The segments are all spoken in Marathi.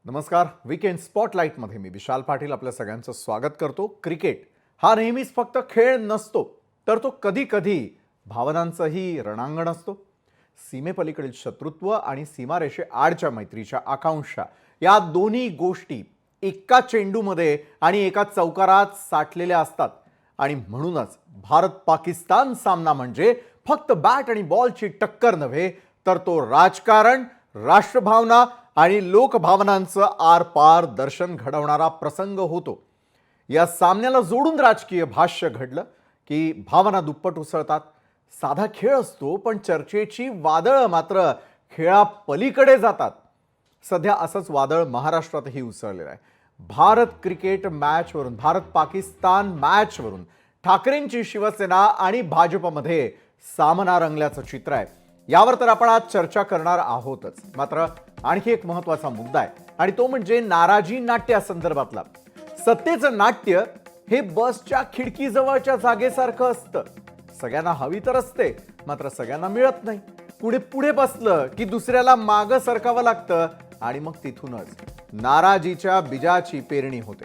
नमस्कार. वीकेंड स्पॉटलाइटमध्ये मी विशाल पाटील आपल्या सगळ्यांचं स्वागत करतो. क्रिकेट हा नेहमीच फक्त खेळ नसतो, तर तो कधी कधी भावनांचंही रणांगण असतो. सीमेपलीकडील शत्रुत्व आणि सीमारेषे आडच्या मैत्रीच्या आकांक्षा या दोन्ही गोष्टी एका चेंडूमध्ये आणि एका चौकारात साठलेल्या असतात. आणि म्हणूनच भारत पाकिस्तान सामना म्हणजे फक्त बॅट आणि बॉलची टक्कर नव्हे, तर तो राजकारण, राष्ट्रभावना आणि लोकभावनांचं आरपार दर्शन घडवणारा प्रसंग होतो. या सामन्याला जोडून राजकीय भाष्य घडलं की भावना दुप्पट उसळतात. साधा खेळ असतो, पण चर्चेची वादळ मात्र खेळापलीकडे जातात. सध्या असंच वादळ महाराष्ट्रातही उसळलेलं आहे. भारत क्रिकेट मॅचवरून, भारत पाकिस्तान मॅचवरून ठाकरेंची शिवसेना आणि भाजपमध्ये सामना रंगल्याचं चित्र आहे. यावर तर आपण आज चर्चा करणार आहोतच. मात्र आणखी एक महत्त्वाचा मुद्दा आहे आणि तो म्हणजे नाराजी नाट्यासंदर्भातला. सत्तेचं नाट्य हे बसच्या खिडकीजवळच्या जागेसारखं असतं. सगळ्यांना हवी तर असते, मात्र सगळ्यांना मिळत नाही. पुढे पुढे बसलं की दुसऱ्याला मागं सरकावं लागतं आणि मग तिथूनच नाराजीच्या बीजाची पेरणी होते.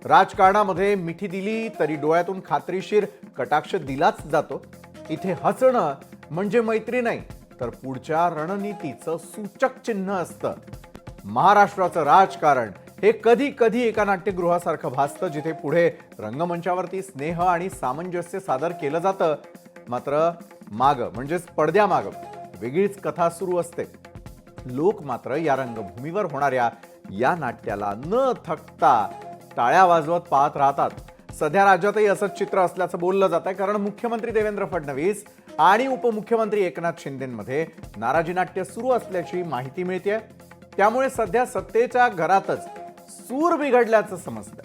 राजकारणामध्ये मिठी दिली तरी डोळ्यातून खात्रीशीर कटाक्ष दिलाच जातो. इथे हसणं म्हणजे मैत्री नाही, तर पुढच्या रणनीतीचं सूचक चिन्ह असतं. महाराष्ट्राचं राजकारण हे कधी कधी एका नाट्यगृहासारखं भासतं, जिथे पुढे रंगमंचावरती स्नेह आणि सामंजस्य सादर केलं जातं, मात्र मागं म्हणजेच पडद्यामागं वेगळीच कथा सुरू असते. लोक मात्र या रंगभूमीवर होणाऱ्या या नाट्याला न थकता टाळ्या वाजवत पाहत राहतात. सध्या राज्यातही असंच चित्र असल्याचं बोललं जात आहे, कारण मुख्यमंत्री देवेंद्र फडणवीस आणि उपमुख्यमंत्री एकनाथ शिंदेंमध्ये नाराजी नाट्य सुरू असल्याची माहिती मिळते. त्यामुळे सध्या सत्तेच्या घरातच सूर बिघडल्याचं समजतं.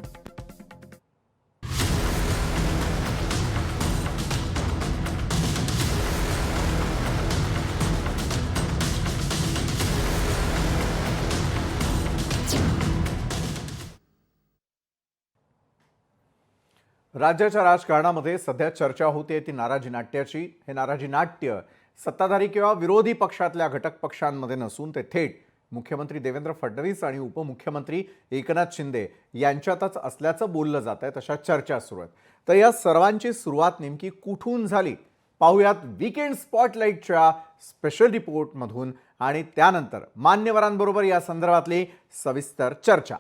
राज्याच्या राजकारणामध्ये सध्या चर्चा होते ती नाराजी नाट्याची. हे नाराजी नाट्य सत्ताधारी किंवा विरोधी पक्षातल्या घटक पक्षांमध्ये नसून ते थेट मुख्यमंत्री देवेंद्र फडणवीस आणि उपमुख्यमंत्री एकनाथ शिंदे यांच्यातच असल्याचं बोललं जात आहे. तशा चर्चा सुरू आहेत. तर या सर्वांची सुरुवात नेमकी कुठून झाली पाहूयात वीकेंड स्पॉटलाइटच्या स्पेशल रिपोर्टमधून आणि त्यानंतर मान्यवरांबरोबर या संदर्भातली सविस्तर चर्चा.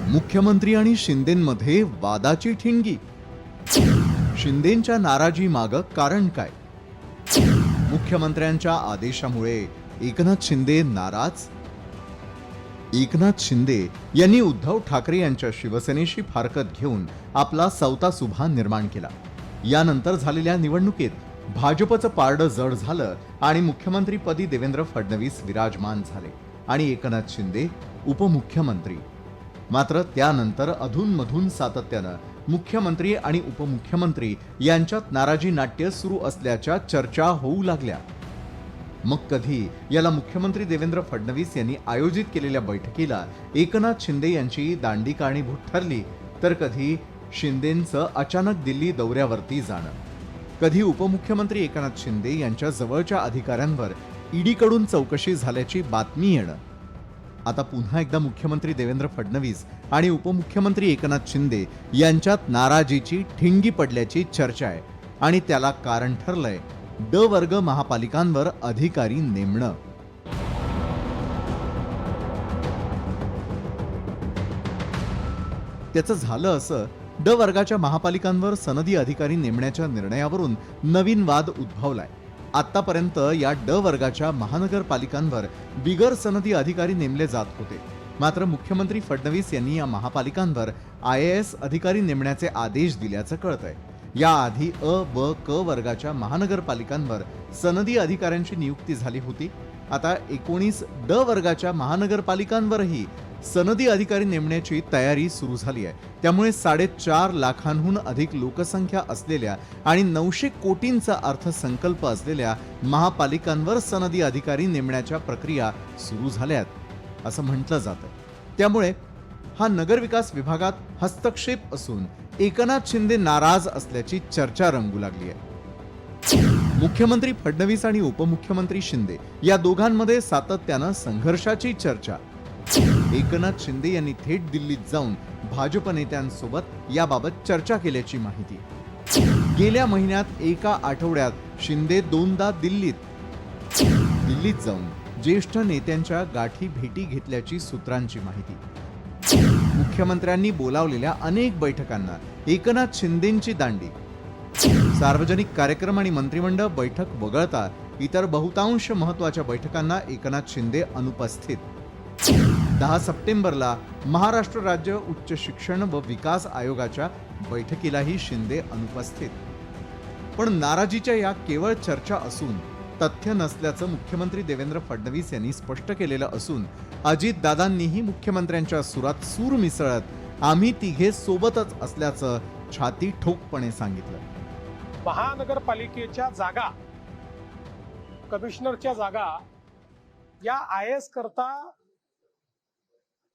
मुख्यमंत्री आणि शिंदेंमध्ये वादाची ठिणगी. शिंदेंच्या नाराजी मागं कारण काय? मुख्यमंत्र्यांच्या आदेशामुळे एकनाथ शिंदे नाराज. एकनाथ शिंदे यांनी उद्धव ठाकरे यांच्या शिवसेनेशी फारकत घेऊन आपला सवतासुभा निर्माण केला. यानंतर झालेल्या निवडणुकीत भाजपचं पारडं जड झालं आणि मुख्यमंत्रीपदी देवेंद्र फडणवीस विराजमान झाले आणि एकनाथ शिंदे उपमुख्यमंत्री. मात्र त्यानंतर अधूनमधून सातत्यानं मुख्यमंत्री आणि उपमुख्यमंत्री यांच्यात नाराजी नाट्य सुरू असल्याच्या चर्चा होऊ लागल्या. मग कधी याला मुख्यमंत्री देवेंद्र फडणवीस यांनी आयोजित केलेल्या बैठकीला एकनाथ शिंदे यांची दांडी कारणीभूत ठरली, तर कधी शिंदेंचं अचानक दिल्ली दौऱ्यावरती जाणं, कधी उपमुख्यमंत्री एकनाथ शिंदे यांच्या जवळच्या अधिकाऱ्यांवर ईडीकडून चौकशी झाल्याची बातमी येणं. आता पुन्हा एकदा मुख्यमंत्री देवेंद्र फडणवीस आणि उपमुख्यमंत्री एकनाथ शिंदे यांच्यात नाराजीची ठिणगी पडल्याची चर्चा आहे आणि त्याला कारण ठरलंय ड वर्ग महापालिकांवर अधिकारी नेमणं. त्याचं झालं असं, ड वर्गाच्या महापालिकांवर सनदी अधिकारी नेमण्याच्या निर्णयावरून नवीन वाद उद्भवलाय. आतापर्यंत या ड वर्गाच्या महानगरपालिकांवर बिगर सनदी अधिकारी नेमले जात होते. मात्र मुख्यमंत्री फडणवीस यांनी या महापालिकांवर IAS अधिकारी नेमण्याचे आदेश दिल्याचं कळतंय. याआधी अ, ब, क वर्गाच्या महानगरपालिकांवर सनदी अधिकाऱ्यांची नियुक्ती झाली होती. आता 19 ड वर्गाच्या महानगरपालिकांवरही सनदी अधिकारी नेमण्याची तयारी सुरू झाली आहे. त्यामुळे 4.5 लाखांहून अधिक लोकसंख्या असलेल्या आणि 900 कोटींचा अर्थसंकल्प असलेल्या महापालिकांवर सनदी अधिकारी नेमण्याच्या प्रक्रिया सुरू झाल्यात असं म्हटलं जातं. त्यामुळे हा नगरविकास विभागात हस्तक्षेप असून एकनाथ शिंदे नाराज असल्याची चर्चा रंगू लागली आहे. मुख्यमंत्री फडणवीस आणि उपमुख्यमंत्री शिंदे या दोघांमध्ये सातत्यानं संघर्षाची चर्चा. एकनाथ शिंदे यांनी थेट दिल्लीत जाऊन भाजप नेत्यांसोबत याबाबत चर्चा केल्याची माहिती. गेल्या महिन्यात एका आठवड्यात शिंदे दोनदा दिल्लीत जाऊन ज्येष्ठ नेत्यांच्या गाठी भेटी घेतल्याची सूत्रांची माहिती. मुख्यमंत्र्यांनी बोलावलेल्या अनेक बैठकांना एकनाथ शिंदेंची दांडी. सार्वजनिक कार्यक्रम आणि मंत्रिमंडळ बैठक वगळता इतर बहुतांश महत्वाच्या बैठकांना एकनाथ शिंदे अनुपस्थित. 10 सप्टेंबरला महाराष्ट्र राज्य उच्च शिक्षण व विकास आयोगाच्या बैठकीलाही शिंदे अनुपस्थित. पण नाराजीच्या या केवळ चर्चा असून तथ्य नसल्याचं मुख्यमंत्री देवेंद्र फडणवीस यांनी स्पष्ट केलेलं असून अजितदादांनीही मुख्यमंत्र्यांच्या सुरात सूर मिसळत आम्ही तिघे सोबतच असल्याचं छाती ठोकपणे सांगितलं. महानगरपालिकेच्या जागा, कमिशनरच्या जागा या IAS करता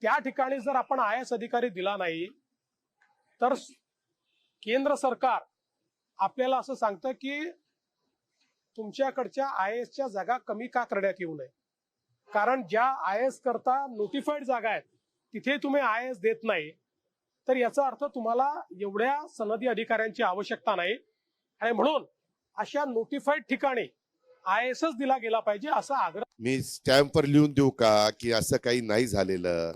त्या ठिकाणी जर आपण IAS अधिकारी दिला नाही तर केंद्र सरकार आपल्याला असं सांगतं की तुमच्याकडच्या IASच्या जागा कमी का करण्यात येऊ नये, कारण ज्या IAS करता नोटिफाईड जागा आहेत तिथे तुम्ही IAS देत नाही, तर याचा अर्थ तुम्हाला एवढ्या सनदी अधिकाऱ्यांची आवश्यकता नाही आणि म्हणून अशा नोटिफाईड ठिकाणी IASच दिला गेला पाहिजे असा आग्रह. मी स्टॅम्पवर लिहून देऊ का की असं काही नाही झालेलं?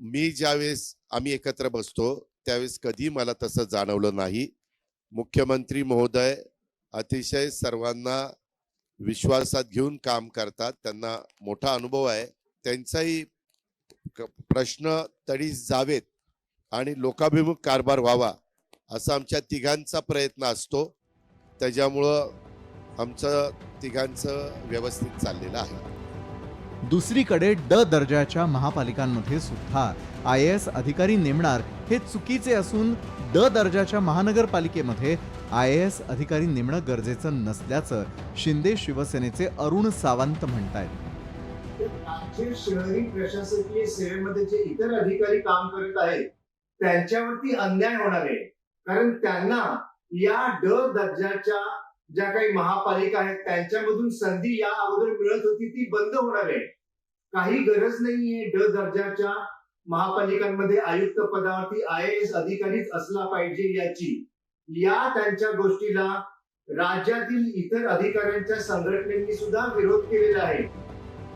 मी ज्यावेळेस आम्ही एकत्र बसतो त्यावेळेस कधी मला तसं जाणवलं नाही. मुख्यमंत्री महोदय अतिशय सर्वांना विश्वासात घेऊन काम करतात, त्यांना मोठा अनुभव आहे. त्यांचाही प्रश्न तडी जावेत आणि लोकाभिमुख कारभार व्हावा असा आमच्या तिघांचा प्रयत्न असतो. त्याच्यामुळं आमचं तिघांचं व्यवस्थित चाललेलं आहे. दुसरीकडे दर्जाच्या महापालिकांमध्ये सुद्धा IAS अधिकारी नेमणार हे चुकीचे असून दर्जाच्या महानगरपालिकेमध्ये IAS अधिकारी नेमणं गरजेचं नसल्याचं शिंदे शिवसेनेचे अरुण सावंत म्हणतायत. राज्य शहरी प्रशासकीय सेवेमध्ये जे इतर अधिकारी काम करत आहेत त्यांच्यावरती अन्याय होणार आहे, कारण त्यांना या दर्जाच्या ज्या काही महापालिका आहेत त्यांच्यामधून संधी या अगोदर मिळत होती ती बंद होणार आहे. काही गरज नाहीये दर्जाच्या महापालिकांमध्ये आयुक्त पदावरती IAS अधिकारीच असला पाहिजे याची. या त्यांच्या गोष्टीला राज्यातील इतर अधिकाऱ्यांच्या संघटनेनी सुद्धा विरोध केलेला आहे.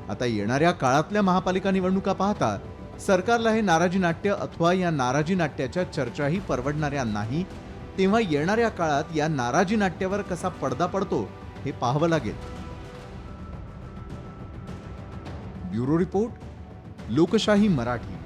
आता येणाऱ्या काळातल्या महापालिका निवडणुका पाहता सरकारला हे नाराजी नाट्य अथवा या नाराजी नाट्याच्या चर्चाही परवडणाऱ्या नाही. तेव्हा येणाऱ्या काळात या नाराजी नाट्यावर कसा पडदा पडतो हे पाहावं लागेल. ब्युरो रिपोर्ट, लोकशाही मराठी.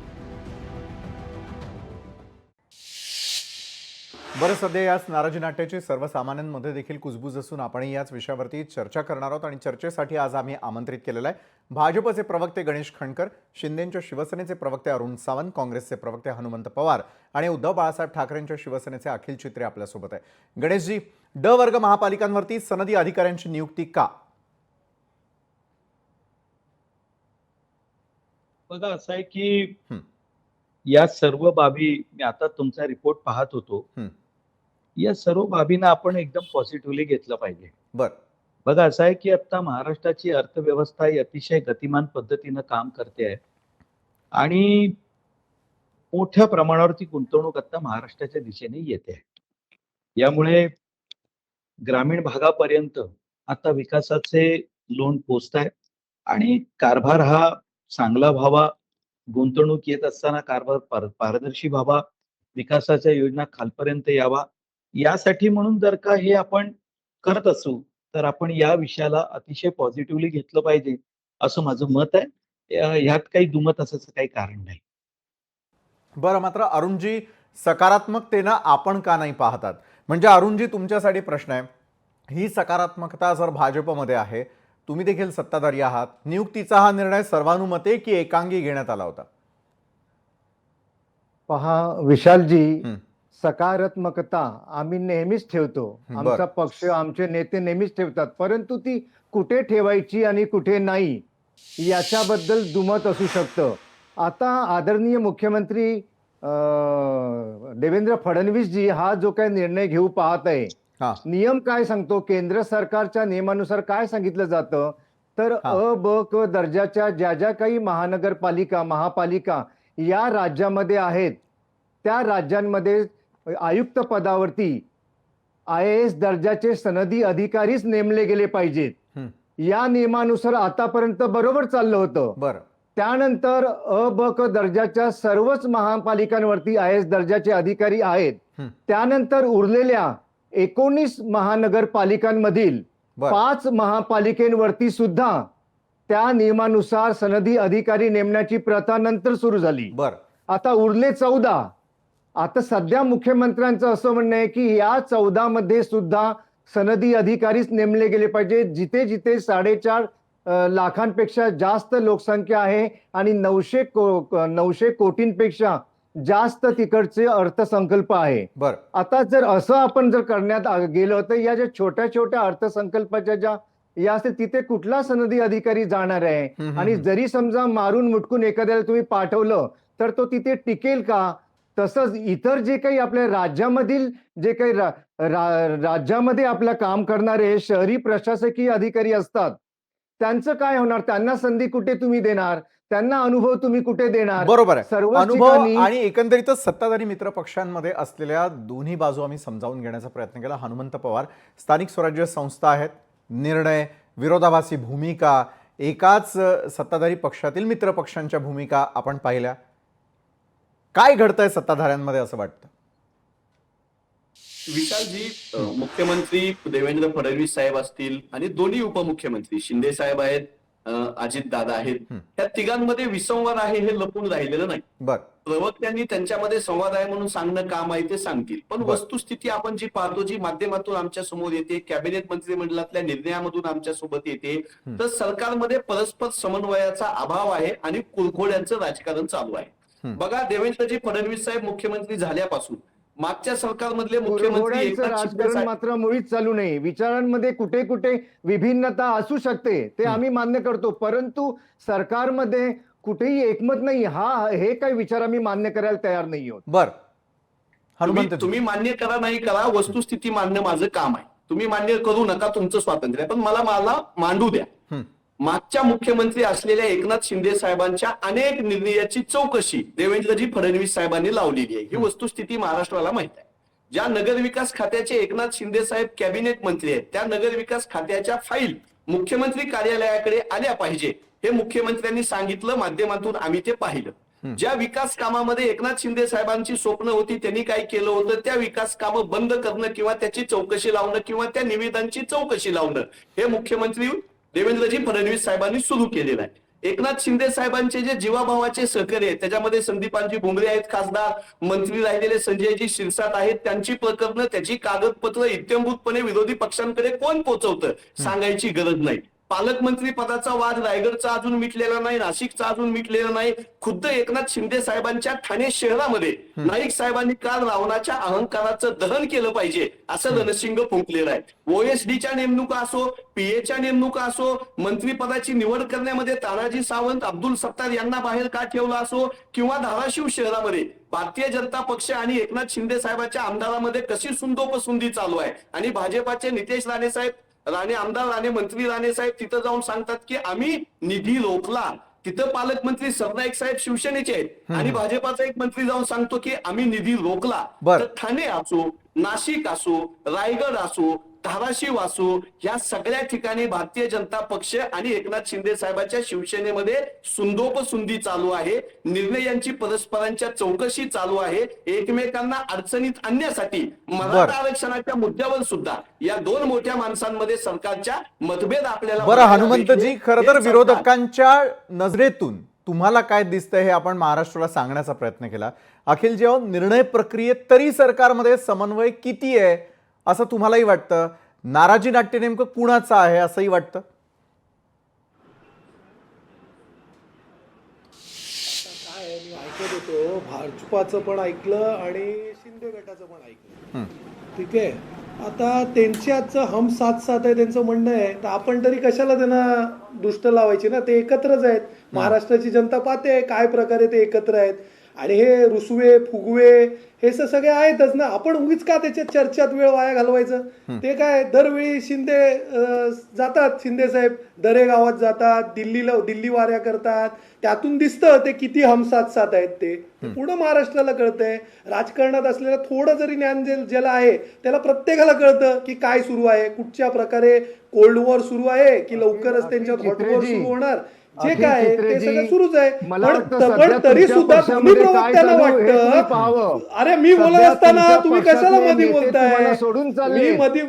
बरं, सध्या याच नाराजी नाट्याची सर्वसामान्यांमध्ये देखील कुजबूज असून आपणही याच विषयावरती चर्चा करणार आहोत आणि चर्चेसाठी आज आम्ही आमंत्रित केलेलं आहे भाजपचे प्रवक्ते गणेश खणकर, शिंदेंच्या शिवसेनेचे प्रवक्ते अरुण सावंत, काँग्रेसचे प्रवक्ते हनुमंत पवार आणि उद्धव बाळासाहेब ठाकरेंच्या शिवसेनेचे अखिल चित्रे आपल्यासोबत आहे. गणेशजी, वर्ग महापालिकांवरती सनदी अधिकाऱ्यांची नियुक्ती का? बघा, असं आहे की या सर्व बाबी, मी आता तुमचा रिपोर्ट पाहत होतो, या सर्व बाबींना आपण एकदम पॉझिटिव्हली घेतलं पाहिजे. बघा, असं आहे की आता महाराष्ट्राची अर्थव्यवस्था ही अतिशय गतिमान पद्धतीनं काम करते आहे आणि मोठ्या प्रमाणावरती गुंतवणूक आता महाराष्ट्राच्या दिशेने येते आहे. यामुळे ग्रामीण भागापर्यंत आता विकासाचे लोण पोचत आहे आणि कारभार हा चांगला व्हावा, गुंतवणूक येत असताना कारभार पारदर्शी व्हावा, विकासाच्या योजना खालपर्यंत यावा, यासाठी म्हणून जर का हे आपण करत असू तर आपण या विषयाला अतिशय पॉझिटिव्हली घेतलं पाहिजे असं माझं मत आहे. ह्यात काही दुमत असायचं काही कारण नाही. बरं, मात्र अरुणजी, सकारात्मकतेनं आपण का नाही पाहतात? म्हणजे अरुणजी, तुमच्यासाठी प्रश्न आहे, ही सकारात्मकता जर भाजपमध्ये आहे, तुम्ही देखील सत्ताधारी आहात, नियुक्तीचा हा निर्णय सर्वानुमते की एकांगी घेण्यात आला होता? पहा विशालजी, सकारात्मकता आम्ही नेहमीच ठेवतो, आमचा पक्ष, आमचे नेते नेहमीच ठेवतात, परंतु ती कुठे ठेवायची आणि कुठे नाही याच्याबद्दल दुमत असू शकतं. आता आदरणीय मुख्यमंत्री देवेंद्र फडणवीस जी हा जो काही निर्णय घेऊ पाहत आहे, हा नियम काय सांगतो, केंद्र सरकारच्या नियमानुसार काय सांगितलं जातं, तर हा. ब क दर्जाच्या ज्या ज्या काही महानगरपालिका महापालिका या राज्यामध्ये आहेत, त्या राज्यांमध्ये आयुक्त पदावरती IAS दर्जाचे सनदी अधिकारीच नेमले गेले पाहिजेत. हम्म. या नियमानुसार आतापर्यंत बरोबर चाललं होतं. बरं त्यानंतर ब क दर्जाच्या सर्वच महापालिकांवरती IAS दर्जाचे अधिकारी आहेत. हम्म. त्यानंतर उरलेल्या 19 महानगरपालिकांमधील बरं 5 महापालिकेवरती सुद्धा त्या नियमानुसार सनदी अधिकारी नेमण्याची प्रथा नंतर सुरू झाली. बरं आता उरले 14. आता सध्या मुख्यमंत्र्यांचं असं म्हणणं आहे की या 14 मध्ये सुद्धा सनदी अधिकारीच नेमले गेले पाहिजे. जिथे जिथे 4.5 लाखांपेक्षा जास्त लोकसंख्या आहे आणि 900 कोटींपेक्षा जास्त तिकडचे अर्थसंकल्प आहे. बरं आता जर असं आपण जर करण्यात गेलं तर या ज्या छोट्या छोट्या अर्थसंकल्पाच्या ज्या या असतील तिथे कुठला सनदी अधिकारी जाणार आहे? हम्म, आणि हम्म. जरी समजा मारून मुटकून एखाद्याला तुम्ही पाठवलं तर तो तिथे टिकेल का? तसंच इतर जे काही आपल्या राज्यामधील जे काही राज्यामध्ये आपलं काम करणारे शहरी प्रशासकीय अधिकारी असतात, त्यांचं काय होणार? त्यांना संधी कुठे तुम्ही देणार? त्यांना अनुभव तुम्ही कुठे देणार? बरोबर आहे. सर्वच अनुभव ठिकाणी आणि एकंदरीतच सत्ताधारी मित्र पक्षांमध्ये असलेल्या दोन्ही बाजू आम्ही समजावून घेण्याचा प्रयत्न केला. हनुमंत पवार, स्थानिक स्वराज्य संस्था आहेत, निर्णय, विरोधाभासी भूमिका, एकाच सत्ताधारी पक्षातील मित्र पक्षांच्या भूमिका आपण पाहिल्या. काय घडतंय सत्ताधाऱ्यांमध्ये असं वाटतं? विशालजी, मुख्यमंत्री देवेंद्र फडणवीस साहेब असतील आणि दोन्ही उपमुख्यमंत्री शिंदे साहेब आहेत, अजित दादा आहेत, त्या तिघांमध्ये विसंवाद आहे हे लपून राहिलेलं नाही. बरं प्रवक्त्यांनी त्यांच्यामध्ये संवाद आहे म्हणून सांगणं काम आहे ते सांगतील, पण बरं. वस्तुस्थिती आपण जी पाहतो, जी माध्यमातून आमच्या समोर येते, कॅबिनेट मंत्रिमंडळातल्या निर्णयामधून आमच्या सोबत येते, तर सरकारमध्ये परस्पर समन्वयाचा अभाव आहे आणि कुरघोड्यांचं राजकारण चालू आहे. बघा, देवेंद्रजी फडणवीस साहेब मुख्यमंत्री झाल्यापासून मागच्या सरकारमधले मुख्यमंत्री कुरघोड्यांचं एकनाथ शिंदे राजकारण साहेब मात्र मुळीच चालू नाही. विचारांमध्ये कुठे कुठे विभिन्नता असू शकते, ते आम्ही मान्य करतो, परंतु सरकारमध्ये कुठेही एकमत नाही. हे काही विचार आम्ही मान्य करायला तयार नाही आहोत. बरं हनुमंत तुम्ही मान्य करा नाही करा, वस्तुस्थिती मांडणं माझं काम आहे. तुम्ही मान्य करू नका, तुमचं स्वातंत्र्य आहे, पण मला मांडू द्या. मागच्या मुख्यमंत्री असलेल्या एकनाथ शिंदे साहेबांच्या अनेक निर्णयाची चौकशी देवेंद्रजी फडणवीस साहेबांनी लावलेली आहे. ही वस्तुस्थिती महाराष्ट्राला माहित आहे. ज्या नगरविकास खात्याचे एकनाथ शिंदे साहेब कॅबिनेट मंत्री आहेत, त्या नगरविकास खात्याच्या फाईल मुख्यमंत्री कार्यालयाकडे आल्या पाहिजे हे मुख्यमंत्र्यांनी सांगितलं, माध्यमातून आम्ही ते पाहिलं. ज्या विकास कामामध्ये एकनाथ शिंदे साहेबांची स्वप्न होती, त्यांनी काय केलं होतं, त्या विकास कामं बंद करणं किंवा त्याची चौकशी लावणं किंवा त्या निवेदनांची चौकशी लावणं हे मुख्यमंत्री देवेंद्रजी फडणवीस साहेबांनी सुरू केलेलं आहे. एकनाथ शिंदे साहेबांचे जे जीवाभावाचे सहकारी आहेत, त्याच्यामध्ये संदीपानजी भुमरे आहेत, खासदार मंत्री राहिलेले संजयजी शिरसाट आहेत, त्यांची प्रकरणं, त्याची कागदपत्र इत्यंभूतपणे विरोधी पक्षांकडे कोण पोहोचवतं सांगायची गरज नाही. पालकमंत्री पदाचा वाद रायगडचा अजून मिटलेला नाही, नाशिकचा अजून मिटलेला नाही. खुद्द एकनाथ शिंदे साहेबांच्या ठाणे शहरामध्ये नाईक साहेबांनी काल रावणाच्या अहंकाराचं दहन केलं पाहिजे असं रणशिंग फुंकलेलं आहे. OSDच्या नेमणुका असो, PA नेमणुका असो, मंत्रीपदाची निवड करण्यामध्ये तानाजी सावंत, अब्दुल सत्तार यांना बाहेर का ठेवलं असो, किंवा धाराशिव शहरामध्ये भारतीय जनता पक्ष आणि एकनाथ शिंदे साहेबांच्या आमदारामध्ये कशी सुंदोपसुंदी चालू आहे आणि भाजपाचे नितेश राणे साहेब, आमदार राणे, मंत्री राणे साहेब तिथं जाऊन सांगतात की आम्ही निधी रोखला. तिथं पालकमंत्री सरनाईक साहेब शिवसेनेचे आहेत आणि भाजपाचा एक मंत्री जाऊन सांगतो की आम्ही निधी रोखला. तर ठाणे असो, नाशिक असो, रायगड असो, धाराशिव असो, या सगळ्या ठिकाणी भारतीय जनता पक्ष आणि एकनाथ शिंदे साहेबांच्या शिवसेनेमध्ये सुंदोपसुंदी चालू आहे. निर्णयांची परस्परांच्या चौकशी चालू आहे. एकमेकांना अडचणीत आणण्यासाठी मराठा आरक्षणाच्या मुद्द्यावर सुद्धा या दोन मोठ्या माणसांमध्ये सरकारच्या मतभेद आपल्याला. बरं हनुमंतजी, खरं तर विरोधकांच्या नजरेतून तुम्हाला काय दिसतंय हे आपण महाराष्ट्राला सांगण्याचा प्रयत्न केला. अखिल, जेव्हा निर्णय प्रक्रियेत तरी सरकारमध्ये समन्वय किती आहे असं तुम्हालाही वाटतं? नाराजी नाट्य नेमकं कुणाचं आहे असंही वाटतं? काय मी ऐकत होतो, भाजपाचं पण ऐकलं आणि शिंदे गटाचं पण ऐकलं. ठीक आहे, आता त्यांच्याचं हम साथ साथ आहे त्यांचं म्हणणं आहे, तर आपण तरी कशाला त्यांना दुष्ट लावायची ना. ते एकत्रच आहेत, महाराष्ट्राची जनता पाहते काय प्रकारे ते एकत्र आहेत. आणि हे रुसवे फुगवे हे सगळे आहेतच ना. आपण उगीच का त्याच्या चर्चेत वेळ वाया घालवायचं. ते काय दरवेळी शिंदे जातात, शिंदे साहेब दरे गावात जातात, दिल्ली वाऱ्या करतात, त्यातून दिसतं ते किती हमसाथ साथ आहेत. ते पूर्ण महाराष्ट्राला कळतंय. राजकारणात असलेलं थोडं जरी ज्ञान ज्याला आहे त्याला प्रत्येकाला कळतं की काय सुरू आहे, कुठच्या प्रकारे कोल्ड वॉर सुरू आहे की लवकरच त्यांच्यात हॉट वॉर सुरू होणार. जे काय आहे ते सगळं सुरूच आहे. पण तरी सुद्धा तुम्ही प्रवक्त्यांना वाटतं अरे मी बोलत असताना तुम्ही कशाला मध्ये बोलताय,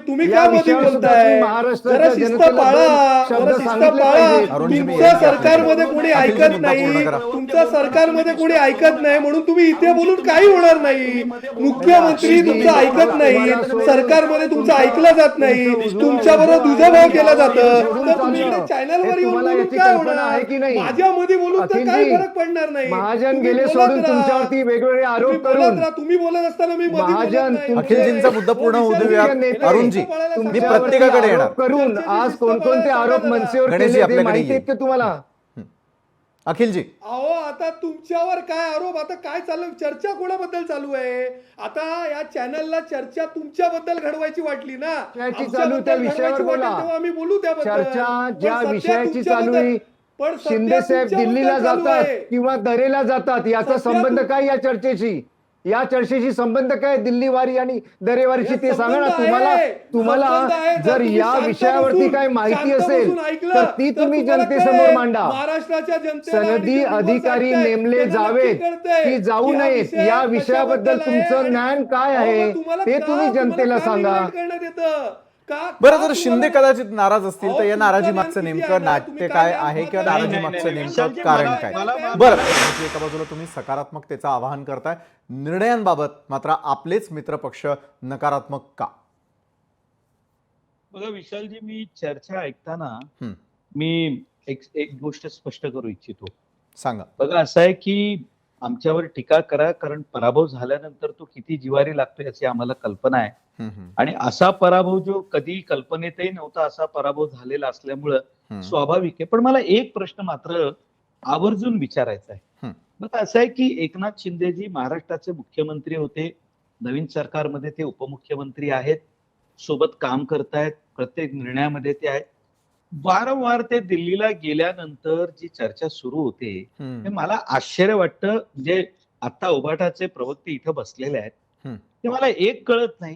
तुम्ही का मध्ये बोलताय. जरा शिस्त पाळा, जरा शिस्त पाळा. तुमच्या सरकारमध्ये कोणी ऐकत नाही, तुमच्या सरकारमध्ये कोणी ऐकत नाही म्हणून तुम्ही इथे बोलून काही होणार नाही. मुख्यमंत्री तुमचं ऐकत नाही, सरकारमध्ये तुमचं ऐकलं जात नाही, तुमच्या बरोबर दुजाभाव केला जातं, तर तुम्ही चॅनलवर येऊन बोलून काय होणार. माझ्यामध्ये बोलून तर काही फरक पडणार नाही. महाजन गेले सोडून तुमच्यावरती वेगवेगळे आरोप करून तुम्ही बोलत असताना मी अखिलजींचा मुद्दा पूर्ण होऊ देऊया. अरुणजी, मी प्रत्येकाकडे येणार. करून आज कोणकोणते आरोप मनसेवर केले ते माहिती आहेत का तुम्हाला? अखिलजी, अहो आता तुमच्यावर काय आरोप, आता काय चालू, चर्चा कोणाबद्दल चालू आहे. आता या चॅनलला चर्चा तुमच्याबद्दल घडवायची वाटली ना, चालू त्या विषयावर बोला. आम्ही बोलू त्याबद्दल. चर्चा ज्या विषयाची चालू आहे, पण शिंदे साहेब दिल्लीला जातात किंवा दरेला जातात, याचा संबंध काय या चर्चेशी? या चर्चेशी संबंध काय दिल्ली वारी आणि दरेवारीशी ते सांगा ना. तुम्हाला जर या विषयावरती काय माहिती असेल तर ती तुम्ही जनतेसमोर मांडा. महाराष्ट्राच्या जनतेला सनदी अधिकारी नेमले जावेत की जाऊ नयेत या विषयाबद्दल तुमचं ज्ञान काय आहे ते तुम्ही जनतेला सांगा. बरं, जर शिंदे कदाचित नाराज असतील तर या नाराजी मागचं नेमकं नाट्य काय आहे किंवा नाराजी मागचं नेमकं कारण काय? बरं, एका बाजूला तुम्ही सकारात्मकतेचं आवाहन करताय, निर्णयांबाबत मात्र आपलेच मित्रपक्ष नकारात्मक का? बघा विशालजी, मी चर्चा ऐकताना मी एक गोष्ट स्पष्ट करू इच्छितो. सांगा. बघा असं आहे की आमच्यावर टीका करा, कारण पराभव झाल्यानंतर तो किती जिवारी लागतो याची आम्हाला कल्पना आहे. आणि असा पराभव जो कधी कल्पनेतही नव्हता असा पराभव झालेला असल्यामुळं स्वाभाविक आहे. पण मला एक प्रश्न मात्र आवर्जून विचारायचा आहे. बघा असं आहे की एकनाथ शिंदेजी महाराष्ट्राचे मुख्यमंत्री होते, नवीन सरकारमध्ये ते उपमुख्यमंत्री आहेत, सोबत काम करतायत, प्रत्येक निर्णयामध्ये ते आहेत. वारंवार ते दिल्लीला गेल्यानंतर जी चर्चा सुरू होते ते मला आश्चर्य वाटतं. म्हणजे आता उभाटाचे प्रवक्ते इथं बसलेले आहेत, ते मला एक कळत नाही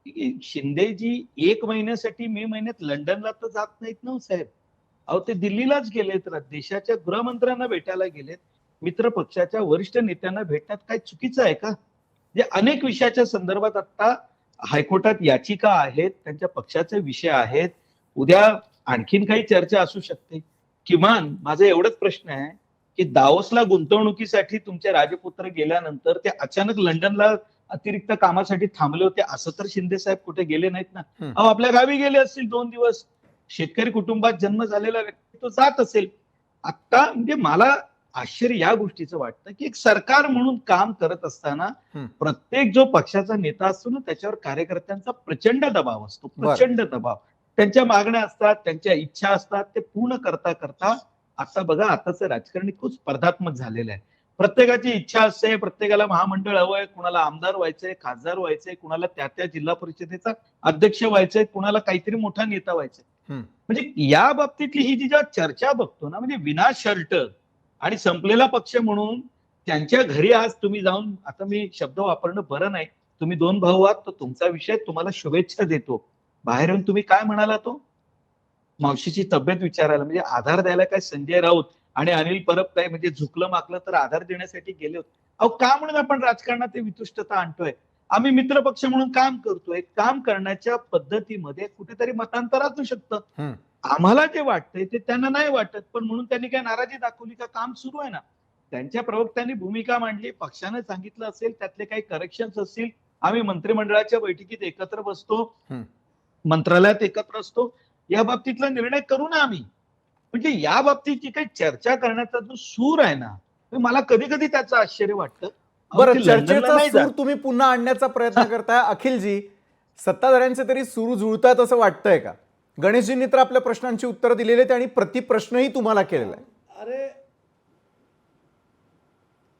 की शिंदेजी 1 महिन्यासाठी मे महिन्यात लंडनला तर जात नाहीत ना साहेब. अहो ते दिल्लीलाच गेलेत, देशाच्या गृहमंत्र्यांना भेटायला गेलेत, मित्र पक्षाच्या वरिष्ठ नेत्यांना भेटण्यात काय चुकीचं आहे का? म्हणजे अनेक विषयाच्या संदर्भात आता हायकोर्टात याचिका आहेत, त्यांच्या पक्षाचे विषय आहेत, उद्या आणखीन काही चर्चा असू शकते. किमान माझा एवढाच प्रश्न आहे की दावोसला गुंतवणुकीसाठी तुमचे राजपुत्र गेल्यानंतर ते अचानक लंडनला अतिरिक्त कामासाठी थांबले होते, असं तर शिंदे साहेब कुठे गेले नाहीत ना. अहो आपल्या गावी गेले असतील 2 दिवस, शेतकरी कुटुंबात जन्म झालेला व्यक्ती तो जात असेल. आता म्हणजे मला आश्चर्य या गोष्टीचं वाटतं की एक सरकार म्हणून काम करत असताना प्रत्येक जो पक्षाचा नेता असतो ना त्याच्यावर कार्यकर्त्यांचा प्रचंड दबाव असतो, प्रचंड दबाव. त्यांच्या मागण्या असतात, त्यांच्या इच्छा असतात, ते पूर्ण करता करता आता बघा आताचं राजकारण खूप स्पर्धात्मक झालेलं आहे. प्रत्येकाची इच्छा असते, प्रत्येकाला महामंडळ हवंय, कुणाला आमदार व्हायचंय, खासदार व्हायचंय, कुणाला त्या जिल्हा परिषदेचा अध्यक्ष व्हायचंय, कुणाला काहीतरी मोठा नेता व्हायचंय. म्हणजे या बाबतीतली ही जी चर्चा बघतो ना, म्हणजे विना शर्ट आणि संपलेला पक्ष म्हणून त्यांच्या घरी आज तुम्ही जाऊन, आता मी शब्द वापरणं बरं नाही, तुम्ही 2 भाऊ आहात तर तुमचा विषय, तुम्हाला शुभेच्छा देतो. बाहेर येऊन तुम्ही काय म्हणाला, तो मावशीची तब्येत विचारायला, म्हणजे आधार द्यायला काय संजय राऊत आणि अनिल परब काय म्हणजे झुकलं माकलं तर आधार देण्यासाठी गेले होते. अहो का म्हणून आपण राजकारणात ते वितुष्टता आणतोय? आम्ही मित्रपक्ष म्हणून काम करतोय, काम करण्याच्या पद्धतीमध्ये कुठेतरी मतांतर असू शकतं. आम्हाला जे वाटतंय ते त्यांना नाही वाटत, पण म्हणून त्यांनी काय नाराजी दाखवली का? काम सुरू आहे ना. त्यांच्या प्रवक्त्यांनी भूमिका मांडली, पक्षाने सांगितलं असेल, त्यातले काही करेक्शन्स असतील, आम्ही मंत्रिमंडळाच्या बैठकीत एकत्र बसतो, मंत्रालयात एकत्र असतो, या बाबतीतला निर्णय करू ना आम्ही. म्हणजे या बाबतीत जी काही चर्चा करण्याचा जो सूर आहे ना, मला कधी कधी त्याचं आश्चर्य वाटतं. बरं, चर्चेचा सूर तुम्ही पुन्हा आणण्याचा प्रयत्न करताय. अखिलजी, सत्ताधाऱ्यांचे तरी सूर जुळतात असं वाटतंय का? गणेशजींनी तर आपल्या प्रश्नांची उत्तरं दिलेली आहेत आणि प्रतिप्रश्नही तुम्हाला केलेला आहे.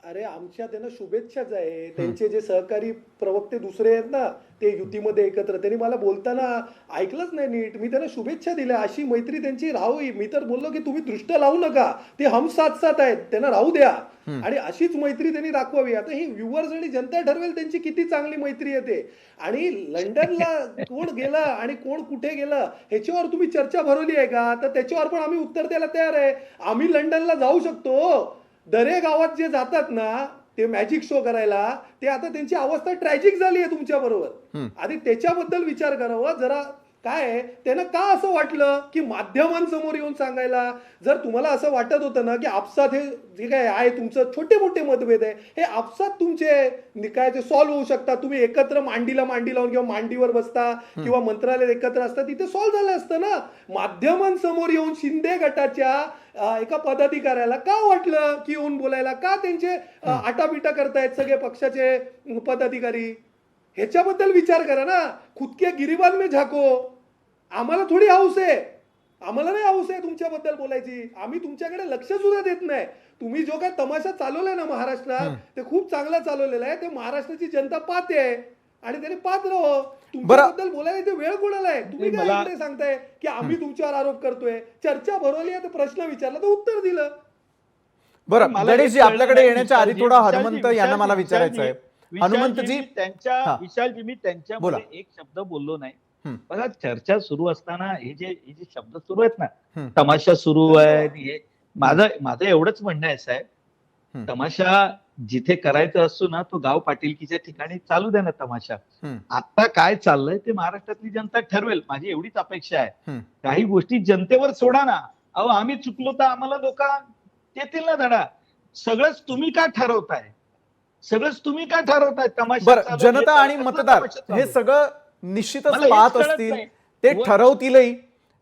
अरे आमच्या त्यांना शुभेच्छाच आहे. त्यांचे जे सहकारी प्रवक्ते दुसरे आहेत ना, ते युतीमध्ये एकत्र, त्यांनी मला बोलताना ऐकलंच नाही नीट. मी त्यांना शुभेच्छा दिल्या, अशी मैत्री त्यांची राहावी. मी तर बोललो की तुम्ही दृष्ट लावू नका, ते हम साथ साथ आहेत, त्यांना राहू द्या आणि अशीच मैत्री त्यांनी दाखवावी. आता ही व्ह्युअर्स आणि जनता ठरवेल त्यांची किती चांगली मैत्री येते. आणि लंडनला कोण गेलं आणि कोण कुठे गेलं ह्याच्यावर तुम्ही चर्चा भरवली आहे का? तर त्याच्यावर पण आम्ही उत्तर द्यायला तयार आहे. आम्ही लंडनला जाऊ शकतो. दरे गावात जे जातात ना ते मॅजिक शो करायला, ते आता त्यांची अवस्था ट्रॅजिक झाली आहे तुमच्या बरोबर. आधी त्याच्याबद्दल विचार करावा जरा. काय आहे त्यांना का असं वाटलं की माध्यमांसमोर येऊन सांगायला? जर तुम्हाला असं वाटत होतं ना की आपसात हे जे काय आहे तुमचं छोटे मोठे मतभेद आहे, हे आपसात तुमचे काय ते सॉल्व्ह होऊ शकतात. तुम्ही एकत्र मांडी लावून किंवा मांडीवर बसता किंवा मंत्रालयात एकत्र असता, तिथे सॉल्व्ह झालं असतं ना. माध्यमांसमोर येऊन शिंदे गटाच्या एका पदाधिकाऱ्याला का वाटलं की येऊन बोलायला? का त्यांचे आटापिटा करतायत सगळे पक्षाचे पदाधिकारी? ह्याच्याबद्दल विचार करा ना. खुद के गिरीबान में झाको. आम्हाला थोडी हौस आहे, आम्हाला नाही हौस आहे तुमच्याबद्दल बोलायची. आम्ही तुमच्याकडे लक्ष सुद्धा देत नाही. तुम्ही जो काय तमाशा चालवलाय ना महाराष्ट्रात, ते खूप चांगला चालवलेला आहे. ते महाराष्ट्राची जनता पाहते आणि त्याने पाहत राहो. तुमच्याबद्दल बोलायला ते वेळ कोणाला आहे? तुम्ही काय इकडे सांगताय की आम्ही तुमच्यावर आरोप करतोय? चर्चा भरवली आहे, तर प्रश्न विचारला तर उत्तर दिलं. बरं मला गणेशजी, एक आपल्याकडे कळलं येण्याच्या नाही, आधी थोडा विशालजी, हनुमंत यांना मला विचारायचं आहे. हनुमंतजी, हा. विशालजी मी त्यांच्यामध्ये एक शब्द बोललो नाही. बघा चर्चा सुरू असताना हे जे शब्द सुरू आहेत ना, तमाशा सुरू आहे, हे माझं एवढंच म्हणणं आहे साहेब, तमाशा जिथे करायचा असतो ना तो गाव पाटीलकीच्या ठिकाणी चालू द्या ना तमाशा. आता काय चाललंय ते महाराष्ट्रातली जनता ठरवेल, माझी एवढीच अपेक्षा आहे. काही गोष्टी जनतेवर सोडा ना. अहो आम्ही चुकलो तर आम्हाला लोक देतील ना धडा. सगळंच तुम्ही का ठरवताय? तमाशा बरं, चालू जनता आहे, आणि कसला मतदार तमाशा चालू हे आहे? सगळं निश्चितच मला हेच पाहत कळत असतील, नाही. ते ठरवतीलही.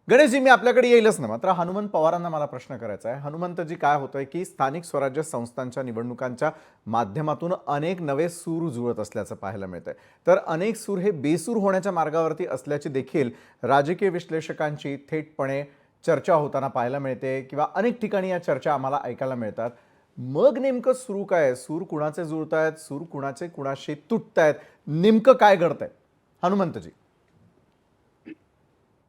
गणेशजी, मी आपल्याकडे येईलच ना, मात्र हनुमंत पवारांना मला प्रश्न करायचा आहे. हनुमंतजी, काय होतंय की स्थानिक स्वराज्य संस्थांच्या निवडणुकांच्या माध्यमातून अनेक नवे सूर जुळत असल्याचं पाहायला मिळतंय. तर अनेक सूर हे बेसूर होण्याच्या मार्गावरती असल्याची देखील राजकीय विश्लेषकांची थेटपणे चर्चा होताना पाहायला मिळते किंवा अनेक ठिकाणी या चर्चा आम्हाला ऐकायला मिळतात. मग नेमकं सुरू काय? सूर कुणाचे जुळतायत? सूर कुणाचे कुणाशी तुटतायत? नेमकं काय घडतंय हनुमंतजी?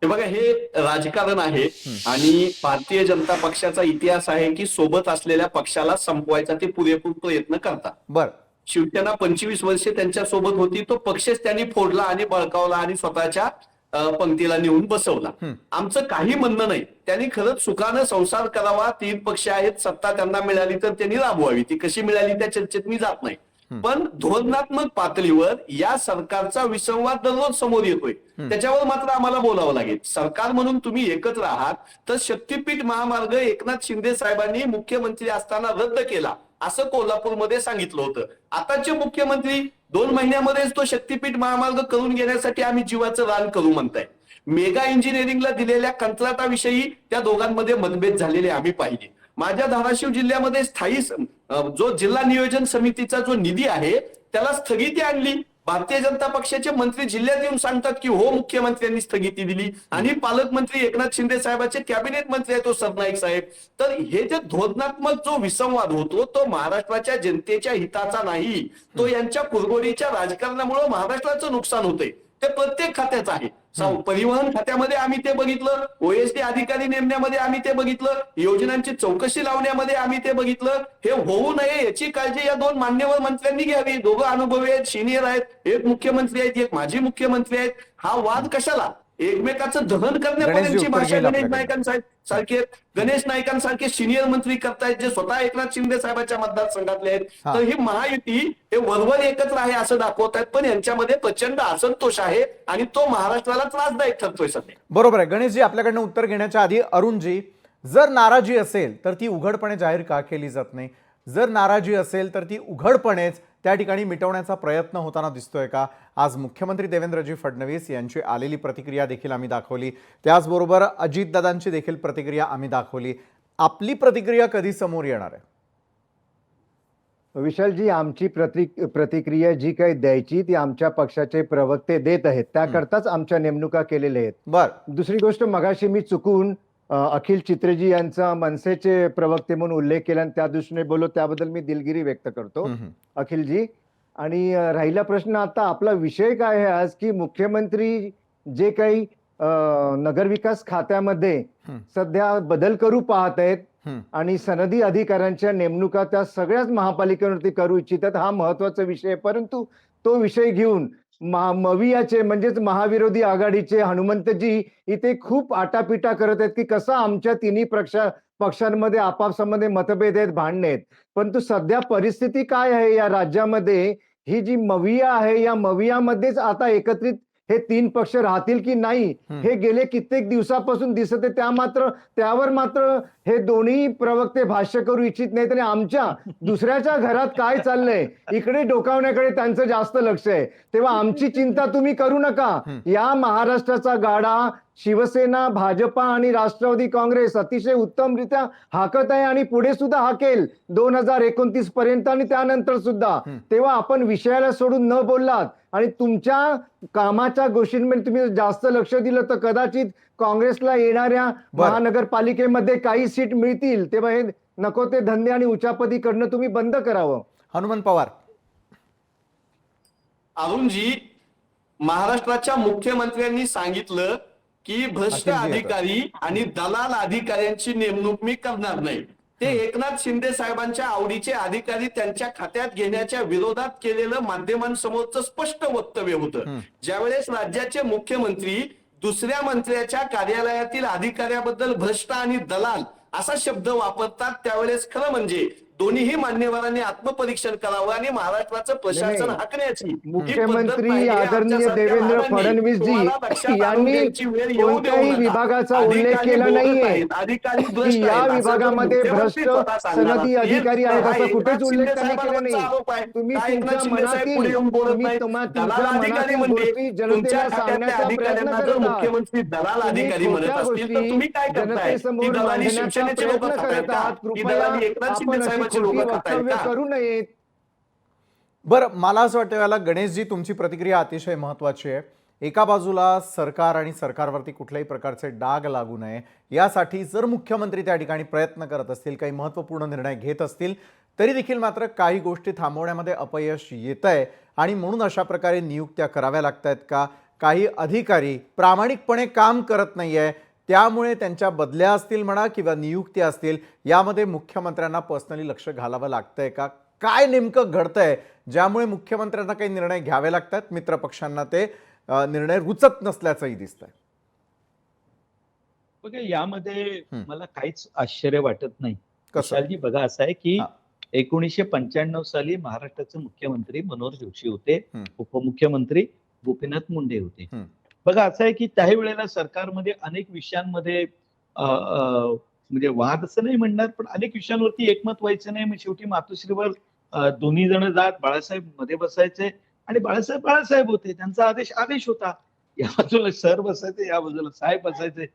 हे बघा, हे राजकारण आहे आणि भारतीय जनता पक्षाचा इतिहास आहे की सोबत असलेल्या पक्षाला संपवायचा ते पुरेपूर प्रयत्न करतात. बर, शिवसेना 25 वर्षे त्यांच्या सोबत होती, तो पक्षच त्यांनी फोडला आणि बळकावला आणि स्वतःच्या पंक्तीला नेऊन बसवला. आमचं काही म्हणणं नाही, त्यांनी खरंच सुखानं संसार करावा. 3 पक्ष आहेत, सत्ता त्यांना मिळाली तर त्यांनी राबवावी. ती कशी मिळाली त्या चर्चेत मी जात नाही. पण धोरणात्मक पातळीवर या सरकारचा विसंवाद दररोज समोर येतोय. त्याच्यावर मात्र आम्हाला बोलावं लागेल. सरकार म्हणून तुम्ही एकत्र आहात, तर शक्तीपीठ महामार्ग एकनाथ शिंदे साहेबांनी मुख्यमंत्री असताना रद्द केला असं कोल्हापूरमध्ये सांगितलं होतं. आताचे मुख्यमंत्री 2 महिन्यामध्येच तो शक्तीपीठ महामार्ग करून घेण्यासाठी आम्ही जीवाचं रान करू म्हणताय. मेगा इंजिनिअरिंगला दिलेल्या कंत्राटाविषयी त्या दोघांमध्ये मतभेद झालेले आम्ही पाहिले. माझ्या धाराशिव जिल्ह्यामध्ये स्थायी जो जिल्हा नियोजन समितीचा जो निधी आहे त्याला स्थगिती आणली. भारतीय जनता पक्षाचे मंत्री जिल्ह्यात येऊन सांगतात की हो मुख्यमंत्र्यांनी स्थगिती दिली आणि पालकमंत्री एकनाथ शिंदे साहेबांचे कॅबिनेट मंत्री आहे तो सरनाईक साहेब. तर हे जे धोरणात्मक जो विसंवाद होतो तो महाराष्ट्राच्या जनतेच्या हिताचा नाही, तो यांच्या कुरघोडीच्या राजकारणामुळे महाराष्ट्राचं नुकसान होतंय. ते प्रत्येक खात्याचं आहे. परिवहन खात्यामध्ये आम्ही ते बघितलं, ओएसडी अधिकारी नेमण्यामध्ये आम्ही ते बघितलं, योजनांची चौकशी लावण्यामध्ये आम्ही ते बघितलं. हे होऊ नये याची काळजी या 2 मान्यवर मंत्र्यांनी घ्यावी. दोघं अनुभवी आहेत, सिनियर आहेत, एक मुख्यमंत्री आहेत, एक माजी मुख्यमंत्री आहेत. हा वाद कशाला? एकमेकाचं दहन करण्यापर्यंतची भाषा गणेश नाईकांसारखे सिनियर मंत्री करतायत जे स्वतः एकनाथ शिंदे साहेबांच्या मतदारसंघातले आहेत. तर ही महायुती हे वरवर एकत्र आहे असं दाखवत आहेत, पण यांच्यामध्ये प्रचंड असंतोष आहे आणि तो महाराष्ट्राला त्रासदायक ठरतोय सध्या. बरोबर आहे. गणेशजी, आपल्याकडनं उत्तर घेण्याच्या आधी अरुणजी, जर नाराजी असेल तर ती उघडपणे जाहीर का केली जात नाही? जर नाराजी असेल तर ती उघडपणेच त्या ठिकाणी मिटवण्याचा प्रयत्न होताना दिसतोय का? आज मुख्यमंत्री देवेंद्रजी फडणवीस यांची आलेली प्रतिक्रिया देखील आम्ही दाखवली, त्याचबरोबर अजितदादांची देखील प्रतिक्रिया आम्ही दाखवली. आपली प्रतिक्रिया कधी समोर येणार आहे? विशालजी, आमची प्रतिक्रिया जी काही द्यायची ती आमच्या पक्षाचे प्रवक्ते देत आहेत, त्याकरताच आमच्या नेमणुका केलेल्या आहेत. बर, दुसरी गोष्ट, मगाशी मी चुकून अखिल चित्रेजी यांचा मनसेचे प्रवक्ते म्हणून उल्लेख केला आणि त्या दृष्टीने बोललो, त्याबद्दल मी दिलगिरी व्यक्त करतो अखिलजी. आणि राहिला प्रश्न, आता आपला विषय काय आहे आज, की मुख्यमंत्री जे काही नगरविकास खात्यामध्ये सध्या बदल करू पाहत आहेत आणि सनदी अधिकाऱ्यांच्या नेमणुका त्या सगळ्याच महापालिकेवरती करू इच्छितात, हा महत्वाचा विषय आहे. परंतु तो विषय घेऊन मवियाचे म्हणजेच महाविरोधी आघाडीचे हनुमंतजी इथे खूप आटापिटा करत आहेत की कसं आमच्या तिन्ही पक्षांमध्ये आपापसामध्ये मतभेद आहेत, भांडणे आहेत. परंतु सध्या परिस्थिती काय आहे या राज्यामध्ये, ही जी मविया आहे या मवियामध्येच आता एकत्रित हे तीन पक्ष राहतील की नाही हे गेले कित्येक दिवसापासून दिसत आहे. त्यावर मात्र हे दोन्ही प्रवक्ते भाष्य करू इच्छित नाहीत आणि आमच्या दुसऱ्याच्या घरात काय चाललंय इकडे डोकावण्याकडे त्यांचं जास्त लक्ष आहे. तेव्हा आमची चिंता तुम्ही करू नका. या महाराष्ट्राचा गाडा शिवसेना, भाजपा आणि राष्ट्रवादी काँग्रेस अतिशय उत्तमरित्या हाकत आहे आणि पुढे सुद्धा हाकेल 2029 पर्यंत आणि त्यानंतर सुद्धा. तेव्हा आपण विषयाला सोडून न बोललात आणि तुमच्या कामाच्या गोष्टींमध्ये तुम्ही जास्त लक्ष दिलं तर कदाचित काँग्रेसला येणाऱ्या महानगरपालिकेमध्ये काही सीट मिळतील. तेव्हा हे नको ते धंदे आणि उचापती करणं तुम्ही बंद करावं. हनुमंत पवार. अरुणजी, महाराष्ट्राच्या मुख्यमंत्र्यांनी सांगितलं की भ्रष्ट अधिकारी आणि दलाल अधिकाऱ्यांची नेमणूक मी करणार नाही. ते एकनाथ शिंदे साहेबांच्या आवडीचे अधिकारी त्यांच्या खात्यात घेण्याच्या विरोधात केलेलं माध्यमांसमोरचं स्पष्ट वक्तव्य होतं. ज्यावेळेस राज्याचे मुख्यमंत्री दुसऱ्या मंत्र्याच्या कार्यालयातील अधिकाऱ्याबद्दल भ्रष्ट आणि दलाल असा शब्द वापरतात, त्यावेळेस खरं म्हणजे दोन्हीही मान्यवरांनी आत्मपरीक्षण करावं आणि महाराष्ट्राचं प्रशासन हाकण्याची मुख्यमंत्री आदरणीय देवेंद्र फडणवीसजी यांनी कोणत्याही विभागाचा उल्लेख केला नाहीये की या विभागामध्ये भ्रष्ट सनदी अधिकारी आहेत, असा कुठेच उल्लेख त्यांनी केला नाही. तुम्ही तुमच्या मनातील गोष्टी जनतेला सांगण्याचा प्रयत्न करत आहात. दलाल अधिकारी म्हणत असतील तर तुम्ही काय करताय? ती दलाली शिवसेनेचे लोक करत आहात, ती दलाली एकनाथ शिंदे साहेबांचे लोक करतायत करू नयेत. बरं, मला असं वाटतं याला गणेशजी तुमची प्रतिक्रिया अतिशय महत्त्वाची आहे. एका बाजूला सरकार आणि सरकारवरती कुठल्याही प्रकारचे डाग लागू नये यासाठी जर मुख्यमंत्री त्या ठिकाणी प्रयत्न करत असतील, काही महत्त्वपूर्ण निर्णय घेत असतील, तरी देखील मात्र काही गोष्टी थांबवण्यामध्ये अपयश येत आहे आणि म्हणून अशा प्रकारे नियुक्त्या कराव्या लागत आहेत का? काही अधिकारी प्रामाणिकपणे काम करत नाही आहे, त्यामुळे त्यांच्या बदल्या असतील म्हणा किंवा नियुक्त्या असतील, यामध्ये मुख्यमंत्र्यांना पर्सनली लक्ष घालावं लागतंय का? काय नेमकं घडतंय ज्यामुळे मुख्यमंत्र्यांना काही निर्णय घ्यावे लागतात, मित्रपक्षांना ते निर्णय रुचत नसल्याचंही दिसतंय? बघा, यामध्ये मला काहीच आश्चर्य वाटत नाही. कसं? विशालजी, बघा असं आहे की 1995 साली महाराष्ट्राचे मुख्यमंत्री मनोहर जोशी होते, उपमुख्यमंत्री गोपीनाथ मुंडे होते. बघा असं आहे की त्याही वेळेला सरकारमध्ये अनेक विषयांमध्ये म्हणजे वाद असं नाही म्हणणार, पण अनेक विषयांवरती एकमत व्हायचं नाही. मग शेवटी मातोश्रीवर दोन्ही जण जात बाळासाहेब मध्ये बसायचे आणि बाळासाहेब होते, त्यांचा आदेश होता. या बाजूला सर बसायचे, या बाजूला साहेब बसायचे.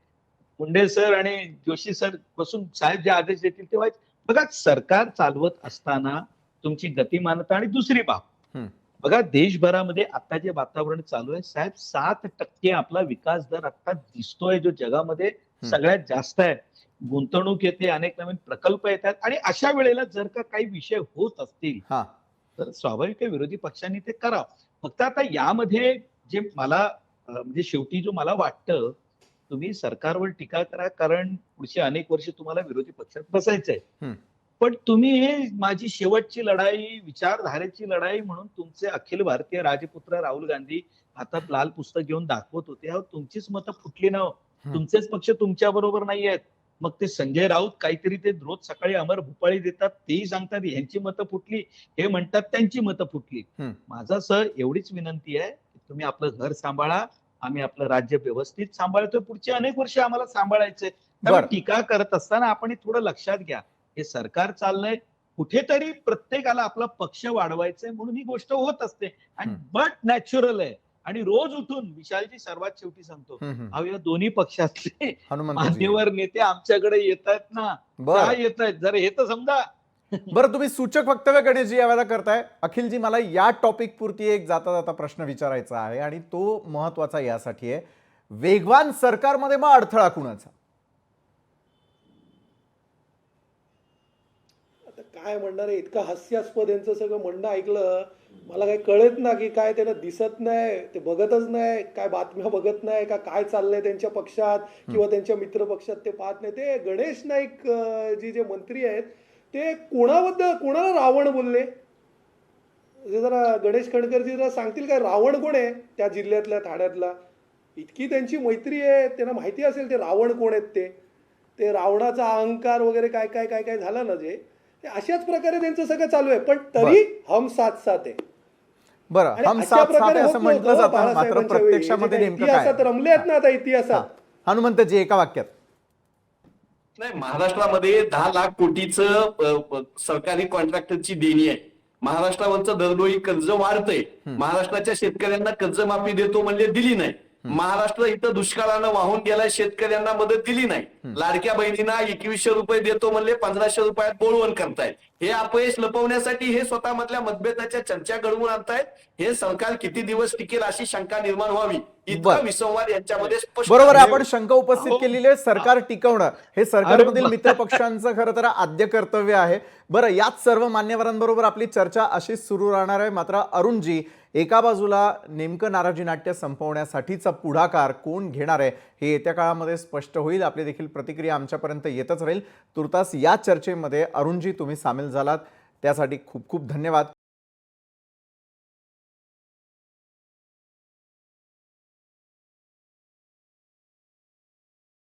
मुंडे सर आणि जोशी सर बसून साहेब जे आदेश देतील ते व्हायचे. बघा, सरकार चालवत असताना तुमची गतिमानता आणि दुसरी बाब बघा, देशभरामध्ये आता जे वातावरण चालू आहे साहेब, 7% आपला विकास दर आता दिसतोय, जो जगामध्ये सगळ्यात जास्त आहे. गुंतवणूक येते, अनेक नवीन प्रकल्प येतात आणि अशा वेळेला जर का काही विषय होत असतील तर स्वाभाविक विरोधी पक्षांनी ते करावं. फक्त आता यामध्ये जे मला म्हणजे शेवटी जो मला वाटतं, तुम्ही सरकारवर टीका करा कारण पुढची अनेक वर्ष तुम्हाला विरोधी पक्षात बसायचंय, पण तुम्ही माझी शेवटची लढाई, विचारधारेची लढाई म्हणून तुमचे अखिल भारतीय राजपुत्र राहुल गांधी हातात लाल पुस्तक घेऊन दाखवत होते. तुमचीच मतं फुटली ना, तुमचेच पक्ष तुमच्या बरोबर नाही आहेत. मग ते संजय राऊत काहीतरी ते रोज सकाळी अमर भूपाळी देतात, तेही सांगतात यांची मतं फुटली, हे म्हणतात त्यांची मतं फुटली. माझा सर एवढीच विनंती आहे की तुम्ही आपलं घर सांभाळा, आम्ही आपलं राज्य व्यवस्थित सांभाळतोय, पुढची अनेक वर्ष आम्हाला सांभाळायचंय. त्यामुळे टीका करत असताना आपण थोडं लक्षात घ्या, हे सरकार चाललंय, कुठेतरी प्रत्येकाला आपला पक्ष वाढवायचंय म्हणून ही गोष्ट होत असते आणि बट नॅचरल आहे. आणि रोज उठून विशालजी सर्वात शेवटी सांगतो, अहो या दोन्ही पक्षाचे मान्यवर नेते आमच्याकडे येत आहेत ना, काय येत आहेत जरा हे तर समजा. बरं, तुम्ही सूचक वक्तव्य गणेशजी यावेळेला करताय. अखिलजी, मला या टॉपिक पुरती एक जाता जाता प्रश्न विचारायचा आहे आणि तो महत्वाचा यासाठी आहे, वेगवान सरकारमध्ये मग अडथळा कुणाचा? आता काय म्हणणार आहे, इतकं हास्यास्पद यांचं सगळं म्हणणं ऐकलं, मला काही कळत ना की काय त्यांना दिसत नाही, ते बघतच नाही, काय बातम्या बघत नाही का, काय चाललंय त्यांच्या पक्षात किंवा त्यांच्या मित्र पक्षात ते पाहत नाही. ते गणेश नाईक जे मंत्री आहेत ते कोणाला रावण बोलले, हे जरा गणेश खडकरजी जरा सांगतील काय, रावण कोण आहे त्या जिल्ह्यातल्या, ठाण्यातला? इतकी त्यांची मैत्री आहे, त्यांना माहिती असेल ते रावण कोण आहेत. ते रावणाचा अहंकार वगैरे काय काय काय काय झालं ना, जे ते अशाच प्रकारे त्यांचं सगळं चालू आहे. पण तरी हम साथ साथ आहे. बरं, आणि हम अशा साथ साथ प्रकारे असं होत म्हटलं नव्हतं जातं, मात्र बाळासाहेबांच्या वेळी. प्रत्यक्षामध्ये जे काही नेमकं काय? इतिहासात रमले आहेत ना आता इतिहासात. हनुमंतजी एका वाक्यात. नाही, महाराष्ट्रामध्ये 10 लाख कोटीचं सरकारी कॉन्ट्रॅक्टरची देणी आहे. महाराष्ट्रावरचं दरडोई कर्ज वाढतंय. महाराष्ट्राच्या शेतकऱ्यांना कर्जमाफी देतो म्हणजे दिली नाही. महाराष्ट्र इथं दुष्काळानं वाहून गेलाय, शेतकऱ्यांना मदत दिली नाही. लाडक्या बहिणींना 2100 रुपये देतो म्हणले 1500 रुपयात बोलवण करतायत. हे अपयश लपवण्यासाठी हे स्वतः मधल्या मतभेदाच्या चर्चा घडवून आणतायत. हे सरकार किती दिवस टिकेल अशी शंका निर्माण व्हावी, इतका विसंवाद यांच्यामध्ये स्पष्ट बरोबर आहे. आहे. आपण शंका उपस्थित केलेली आहे. सरकार टिकवणं हे सरकारमधील मित्र पक्षांचं खरं तर आद्य कर्तव्य आहे. बरं, याच सर्व मान्यवरांबरोबर आपली चर्चा अशीच सुरू राहणार आहे. मात्र अरुणजी, एका बाजूला नेमकं नाराजी नाट्य संपवण्यासाठीचा पुढाकार कोण घेणार आहे हे येत्या काळामध्ये स्पष्ट होईल. आपली देखील प्रतिक्रिया आमच्यापर्यंत येतच राहील. तुर्तास या चर्चेमध्ये अरुणजी तुम्ही सामील झालात त्यासाठी खूप खूप धन्यवाद.